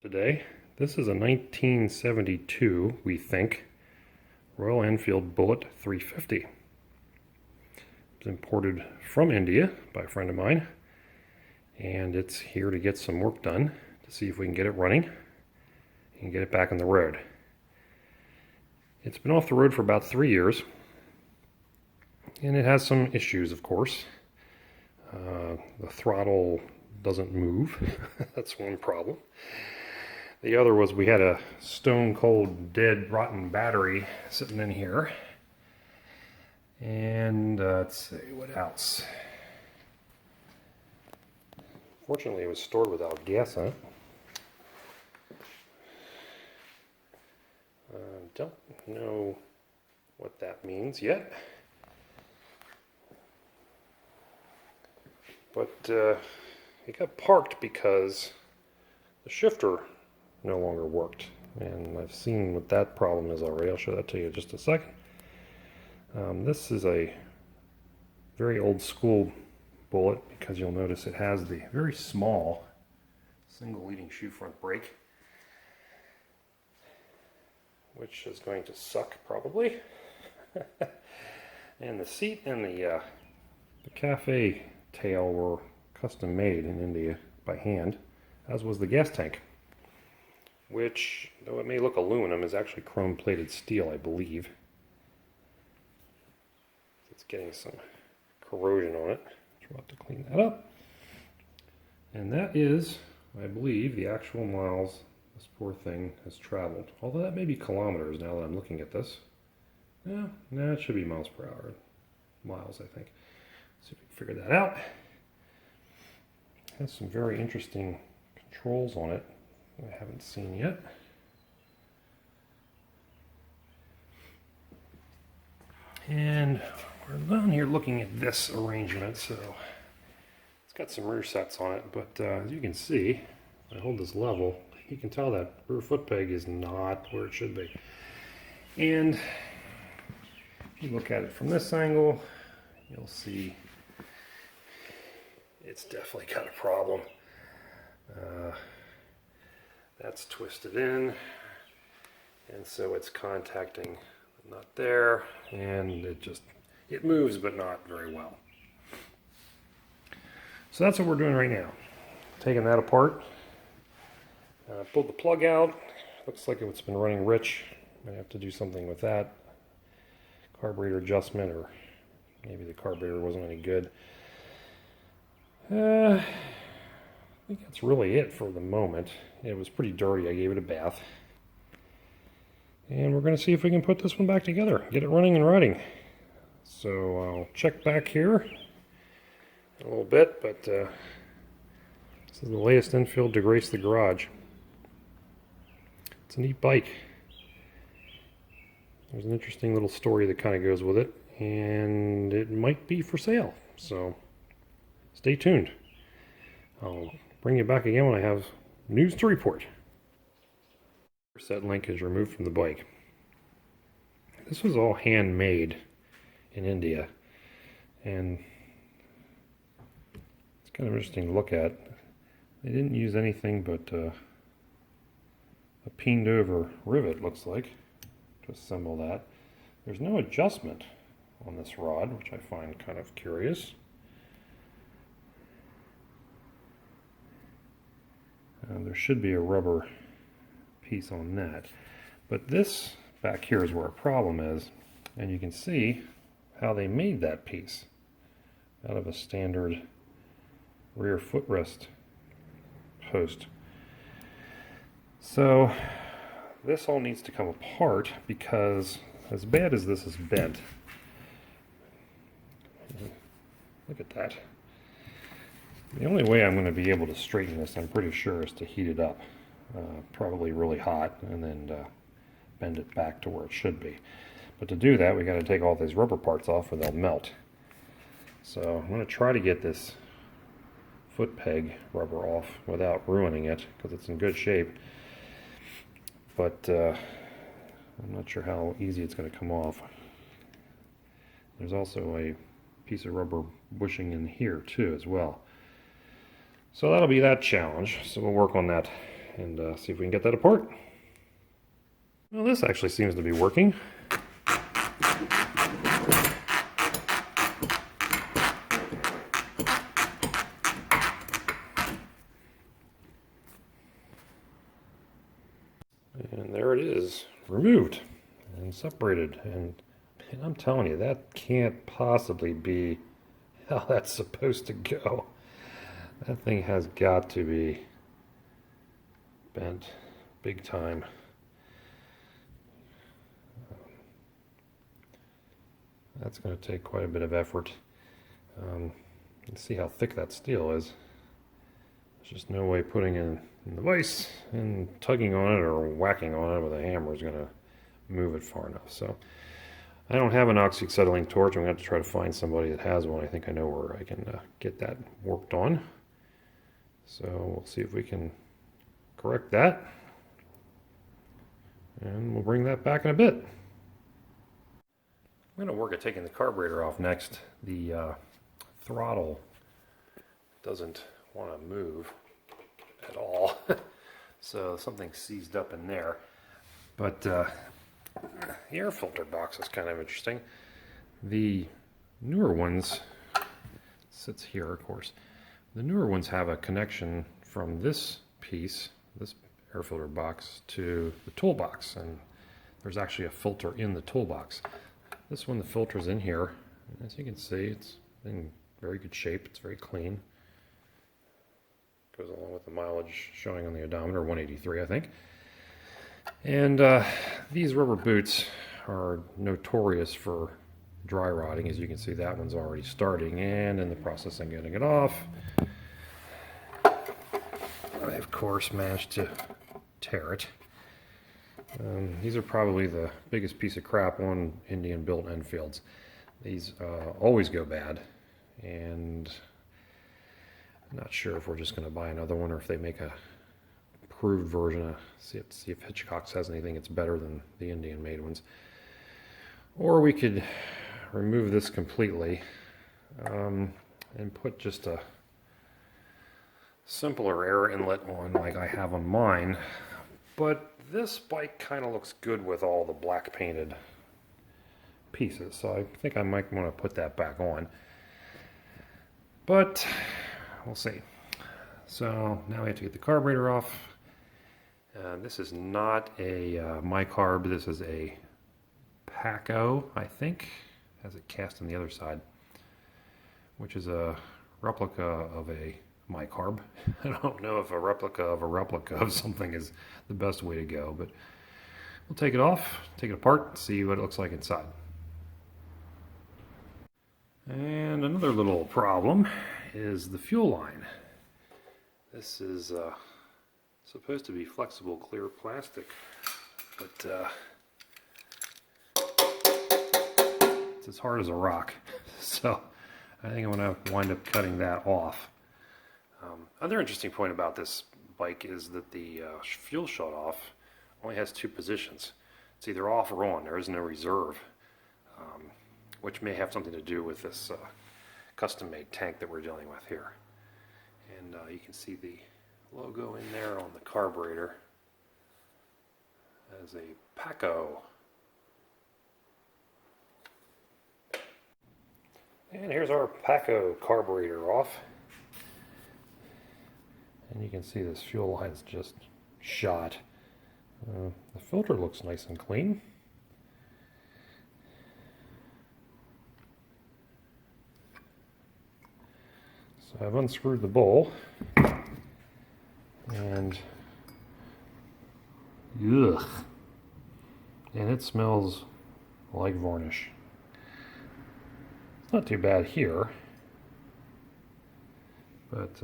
Today. This is a 1972, we think, Royal Enfield Bullet 350. It's imported from India by a friend of mine, and it's here to get some work done to see if we can get it running and get it back on the road. It's been off the road for about 3 years, and it has some issues, of course. The throttle doesn't move. That's one problem. The other was we had a stone cold, dead, rotten battery sitting in here. And let's see, what else? Fortunately, it was stored without gas in it. Don't know what that means yet. But it got parked because the shifter no longer worked, and I've seen what that problem is already. I'll show that to you in just a second. This is a very old school Bullet because you'll notice it has the very small single leading shoe front brake, which is going to suck probably. And the seat and the cafe tail were custom made in India by hand, as was the gas tank, which, though it may look aluminum, is actually chrome-plated steel, I believe. It's getting some corrosion on it. We're about to clean that up. And that is, I believe, the actual miles this poor thing has traveled. Although that may be kilometers now that I'm looking at this. No, it should be miles per hour. Miles, I think. See if we can figure that out. It has some very interesting controls on it I haven't seen yet. And we're down here looking at this arrangement, so it's got some rear sets on it, but as you can see, if I hold this level, you can tell that rear foot peg is not where it should be. And if you look at it from this angle, you'll see it's definitely got a problem. That's twisted in, and so it's contacting the nut there, and it moves, but not very well. So that's what we're doing right now. Taking that apart. Pulled the plug out. Looks like it's been running rich. Might have to do something with that. Carburetor adjustment, or maybe the carburetor wasn't any good. I think that's really it for the moment. It was pretty dirty. I gave it a bath. And we're going to see if we can put this one back together. Get it running and riding. So I'll check back here in a little bit, but this is the latest Enfield to grace the garage. It's a neat bike. There's an interesting little story that kind of goes with it, and it might be for sale. So stay tuned. I'll bring you back again when I have news to report. Set link is removed from the bike. This was all handmade in India, and it's kind of interesting to look at. They didn't use anything but a peened over rivet, looks like, to assemble that. There's no adjustment on this rod, which I find kind of curious. There should be a rubber piece on that, but this back here is where a problem is, and you can see how they made that piece out of a standard rear footrest post. So this all needs to come apart, because as bad as this is bent, look at that. The only way I'm going to be able to straighten this, I'm pretty sure, is to heat it up, probably really hot, and then bend it back to where it should be. But to do that, we got to take all these rubber parts off, or they'll melt. So I'm going to try to get this foot peg rubber off without ruining it, because it's in good shape. But I'm not sure how easy it's going to come off. There's also a piece of rubber bushing in here too as well. So that'll be that challenge. So we'll work on that and see if we can get that apart. Well, this actually seems to be working. And there it is, removed and separated. And I'm telling you, that can't possibly be how that's supposed to go. That thing has got to be bent big time. That's going to take quite a bit of effort. Let's see how thick that steel is. There's just no way putting in the vise and tugging on it or whacking on it with a hammer is going to move it far enough. So I don't have an oxyacetylene torch. I'm going to have to try to find somebody that has one. I think I know where I can get that worked on. So we'll see if we can correct that. And we'll bring that back in a bit. I'm going to work at taking the carburetor off next. The throttle doesn't want to move at all. So something's seized up in there. But the air filter box is kind of interesting. The newer ones, sits here of course, the newer ones have a connection from this piece, this air filter box, to the toolbox, and there's actually a filter in the toolbox. This one, the filter's in here, and as you can see, it's in very good shape. It's very clean. Goes along with the mileage showing on the odometer, 183 I think. And these rubber boots are notorious for dry rotting. As you can see, that one's already starting, and in the process of getting it off, I of course managed to tear it. These are probably the biggest piece of crap on Indian built Enfields. These always go bad, and I'm not sure if we're just going to buy another one or if they make a improved version. See if Hitchcock's has anything that's better than the Indian made ones. Or we could remove this completely and put just a simpler air inlet on like I have on mine. But this bike kind of looks good with all the black painted pieces, so I think I might want to put that back on. But we'll see. So now we have to get the carburetor off. This is not a mi-carb. This is a Paco, I think. Has it cast on the other side, which is a replica of a mi-carb. I don't know if a replica of something is the best way to go, but we'll take it off, take it apart, see what it looks like inside. And another little problem is the fuel line. This is supposed to be flexible clear plastic, but it's as hard as a rock. So I think I'm going to wind up cutting that off. Another interesting point about this bike is that the fuel shut-off only has two positions. It's either off or on. There is no reserve, which may have something to do with this custom-made tank that we're dealing with here. And you can see the logo in there on the carburetor as a Paco. And here's our Paco carburetor off. And you can see this fuel line's just shot. The filter looks nice and clean. So I've unscrewed the bowl, and ugh, and it smells like varnish. It's not too bad here, but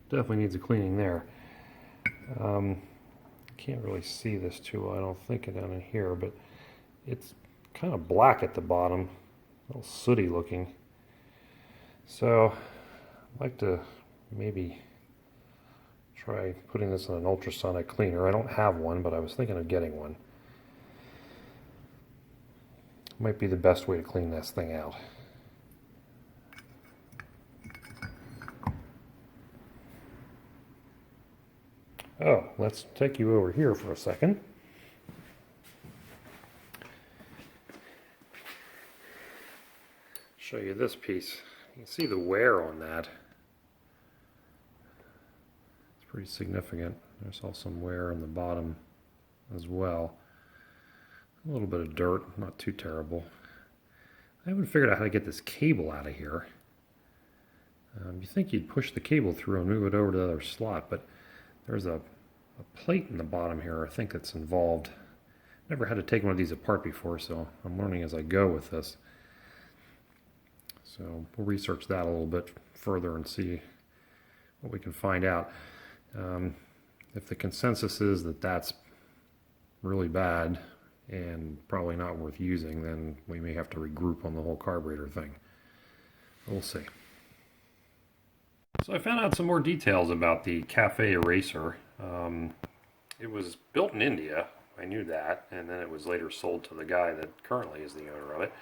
definitely needs a cleaning there. Can't really see this too well, I don't think, down in here, but it's kind of black at the bottom, a little sooty looking. So I'd like to maybe try putting this in an ultrasonic cleaner. I don't have one, but I was thinking of getting one. Might be the best way to clean this thing out. Oh, let's take you over here for a second. Show you this piece. You can see the wear on that. It's pretty significant. There's also some wear on the bottom as well. A little bit of dirt, not too terrible. I haven't figured out how to get this cable out of here. You think you'd push the cable through and move it over to the other slot, but there's a plate in the bottom here I think that's involved. Never had to take one of these apart before, so I'm learning as I go with this. So we'll research that a little bit further and see what we can find out. If the consensus is that that's really bad and probably not worth using, then we may have to regroup on the whole carburetor thing. We'll see. So I found out some more details about the Cafe Eraser. It was built in India, I knew that, and then it was later sold to the guy that currently is the owner of it.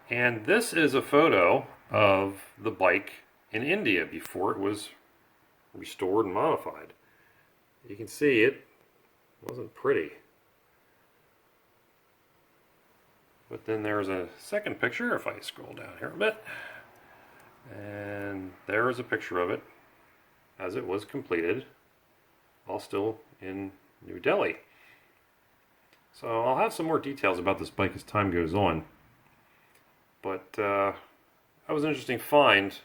And this is a photo of the bike in India before it was restored and modified. You can see it wasn't pretty. But then there's a second picture, if I scroll down here a bit. And there is a picture of it as it was completed, all still in New Delhi. So I'll have some more details about this bike as time goes on. But that was an interesting find.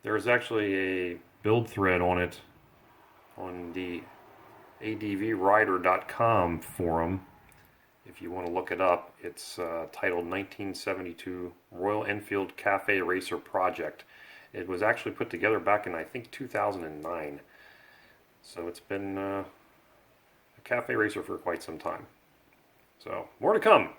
There's actually a build thread on it on the advrider.com forum. If you want to look it up, it's titled 1972 Royal Enfield Cafe Racer Project. It was actually put together back in, I think, 2009. So it's been a cafe racer for quite some time. So more to come.